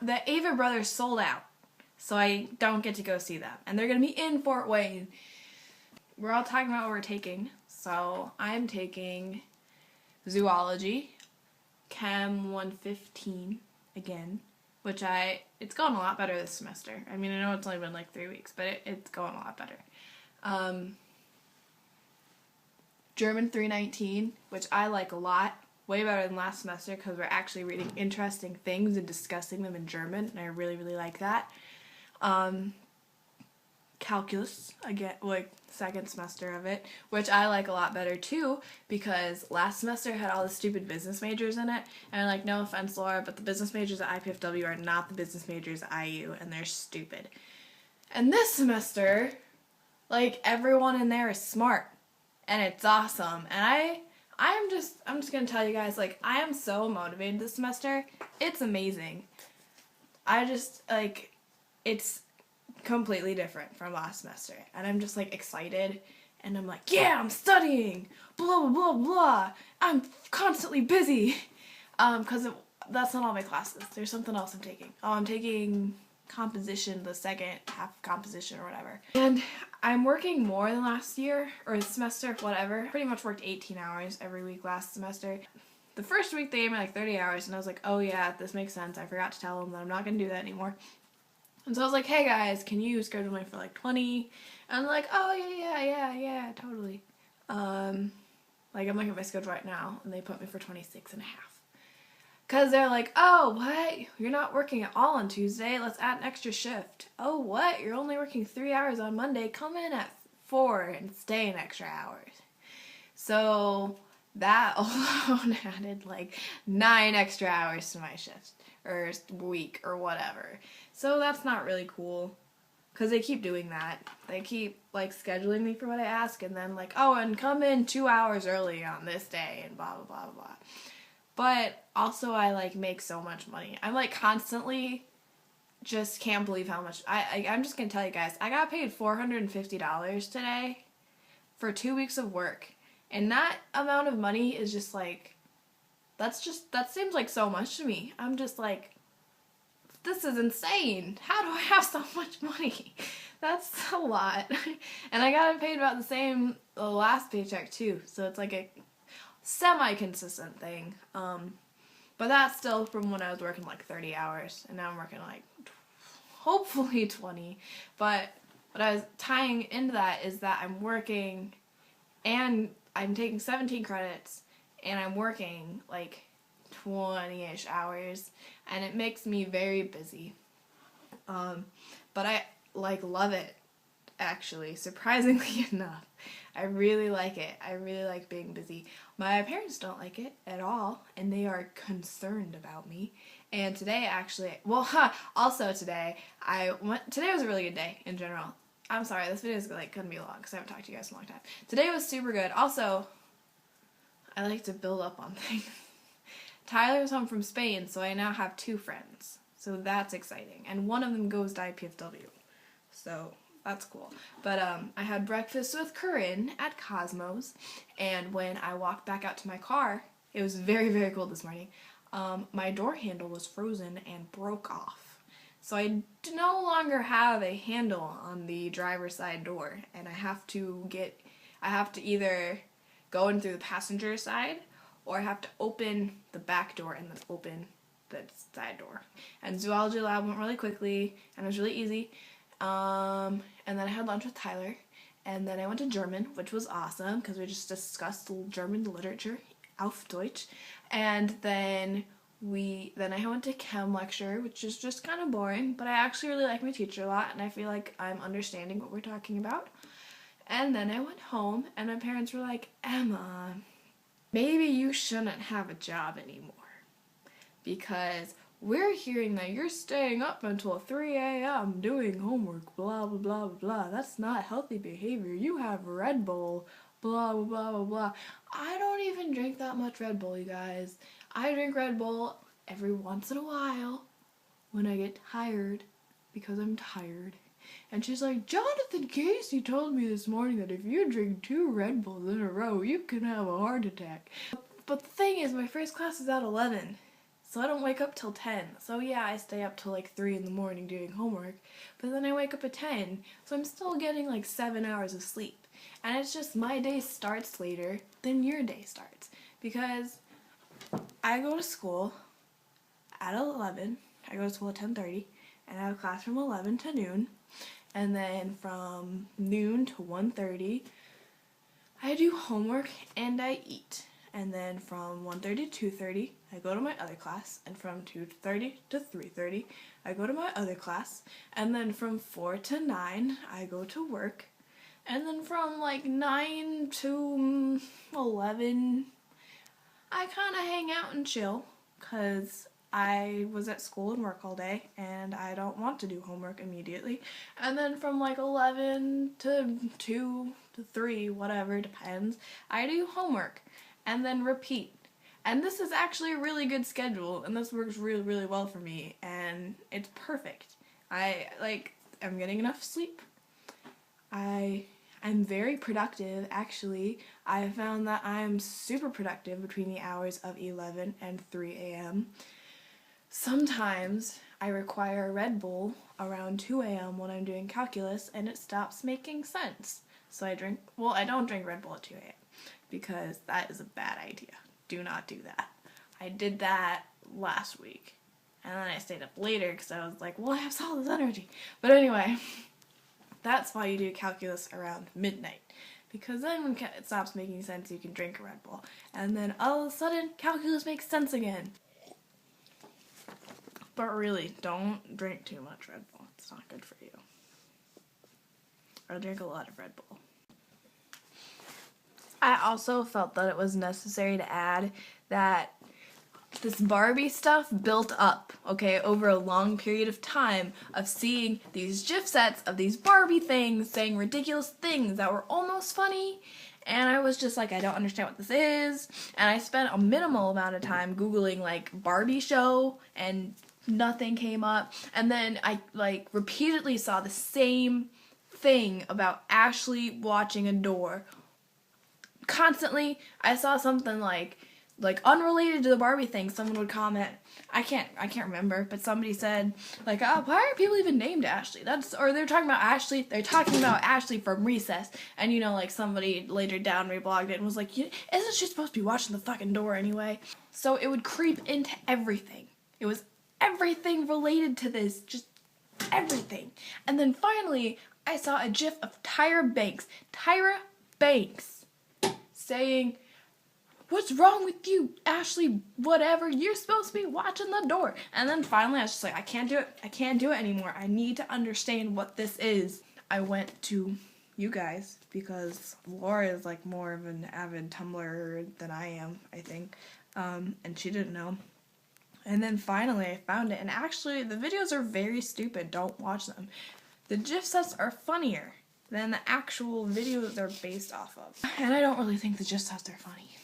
the Ava Brothers sold out, so I don't get to go see them. And they're going to be in Fort Wayne. We're all talking about what we're taking. So I'm taking zoology, Chem 115 again, which it's going a lot better this semester. I mean, I know it's only been like 3 weeks, but it's going a lot better. German 319, which I like a lot, way better than last semester because we're actually reading interesting things and discussing them in German, and I really, really like that. Calculus, again, like second semester of it, which I like a lot better too because last semester had all the stupid business majors in it, and like, no offense, Laura, but the business majors at IPFW are not the business majors at IU, and they're stupid. And this semester, like, everyone in there is smart, and it's awesome, and I'm just gonna tell you guys, like, I am so motivated this semester. It's amazing. I just, like, it's completely different from last semester, and I'm just, like, excited, and I'm like, yeah, I'm studying, blah, blah, blah, blah, I'm constantly busy, because that's not all my classes. There's something else I'm taking. I'm taking composition, the second half of composition or whatever, and I'm working more than last year, or semester, whatever. Pretty much worked 18 hours every week last semester. The first week they gave me like 30 hours, and I was like, oh yeah, this makes sense. I forgot to tell them that I'm not going to do that anymore. And so I was like, hey guys, can you schedule me for like 20? And I'm like, oh yeah, totally. Like, I'm looking at my schedule right now, and they put me for 26 and a half. Because they're like, oh, what? You're not working at all on Tuesday. Let's add an extra shift. Oh, what? You're only working 3 hours on Monday. Come in at 4 and stay an extra hours. So that alone added like 9 extra hours to my shift or week or whatever. So that's not really cool because they keep doing that. They keep like scheduling me for what I ask, and then like, oh, and come in 2 hours early on this day and blah, blah, blah, blah. But also I like make so much money. I'm like constantly just can't believe how much I'm just gonna tell you guys, I got paid $450 today for 2 weeks of work. And that amount of money is just like, that seems like so much to me. I'm just like, this is insane. How do I have so much money? That's a lot. And I got paid about the same the last paycheck too. So it's like a semi-consistent thing, but that's still from when I was working like 30 hours, and now I'm working like hopefully 20, but what I was tying into that is that I'm working, and I'm taking 17 credits, and I'm working like 20-ish hours, and it makes me very busy, but I like love it, actually, surprisingly enough. I really like it. I really like being busy. My parents don't like it at all, and they are concerned about me. And today, actually, also today, today was a really good day in general. I'm sorry, this video is like gonna be long because I haven't talked to you guys in a long time. Today was super good. Also, I like to build up on things. Tyler's home from Spain, so I now have 2 friends. So that's exciting. And one of them goes to IPFW. So that's cool. But I had breakfast with Corinne at Cosmos, and when I walked back out to my car, it was very, very cold this morning, my door handle was frozen and broke off. So I no longer have a handle on the driver's side door, and I have to either go in through the passenger side, or I have to open the back door and then open the side door. And zoology lab went really quickly, and it was really easy. And then I had lunch with Tyler, and then I went to German, which was awesome, because we just discussed German literature, auf Deutsch, and then I went to chem lecture, which is just kind of boring, but I actually really like my teacher a lot, and I feel like I'm understanding what we're talking about. And then I went home, and my parents were like, Emma, maybe you shouldn't have a job anymore, because we're hearing that you're staying up until 3 a.m. doing homework, blah, blah, blah, blah. That's not healthy behavior. You have Red Bull, blah, blah, blah, blah, blah. I don't even drink that much Red Bull, you guys. I drink Red Bull every once in a while when I get tired, because I'm tired. And she's like, Jonathan Casey told me this morning that if you drink 2 Red Bulls in a row, you can have a heart attack. But the thing is, my first class is at 11. So I don't wake up till 10. So yeah, I stay up till like 3 in the morning doing homework, but then I wake up at 10. So I'm still getting like 7 hours of sleep. And it's just my day starts later than your day starts. Because I go to school at 11. I go to school at 10:30. And I have a class from 11 to noon. And then from noon to 1:30, I do homework and I eat. And then from 1:30 to 2:30, I go to my other class. And from 2:30 to 3:30, I go to my other class. And then from 4 to 9, I go to work. And then from like 9 to 11, I kind of hang out and chill because I was at school and work all day and I don't want to do homework immediately. And then from like 11 to 2 to 3, whatever, depends, I do homework and then repeat. And this is actually a really good schedule and this works really, really well for me and it's perfect. I'm getting enough sleep. I'm very productive, actually. I found that I'm super productive between the hours of 11 and 3 a.m. Sometimes I require a Red Bull around 2 a.m. when I'm doing calculus and it stops making sense. So I don't drink Red Bull at 2 a.m. because that is a bad idea. Do not do that. I did that last week. And then I stayed up later because I was like, well, I have all this energy. But anyway, that's why you do calculus around midnight. Because then when it stops making sense, you can drink a Red Bull. And then all of a sudden, calculus makes sense again. But really, don't drink too much Red Bull. It's not good for you. Or drink a lot of Red Bull. I also felt that it was necessary to add that this Barbie stuff built up, okay, over a long period of time of seeing these GIF sets of these Barbie things saying ridiculous things that were almost funny, and I was just like, I don't understand what this is, and I spent a minimal amount of time Googling, like, Barbie show, and nothing came up, and then I, like, repeatedly saw the same thing about Ashley watching a door. Constantly, I saw something like unrelated to the Barbie thing, someone would comment, I can't remember, but somebody said, like, oh, why are people even named Ashley? Or they're talking about Ashley from Recess, and you know, like, somebody later down reblogged it and was like, isn't she supposed to be watching the fucking door anyway? So it would creep into everything. It was everything related to this, just everything. And then finally, I saw a GIF of Tyra Banks, saying, what's wrong with you, Ashley, whatever, you're supposed to be watching the door. And then finally I was just like, I can't do it anymore. I need to understand what this is. I went to you guys because Laura is like more of an avid Tumblr than I am, I think, and she didn't know. And then finally I found it, and actually the videos are very stupid, don't watch them. The GIF sets are funnier than the actual videos they're based off of. And I don't really think the GIF sets are funny.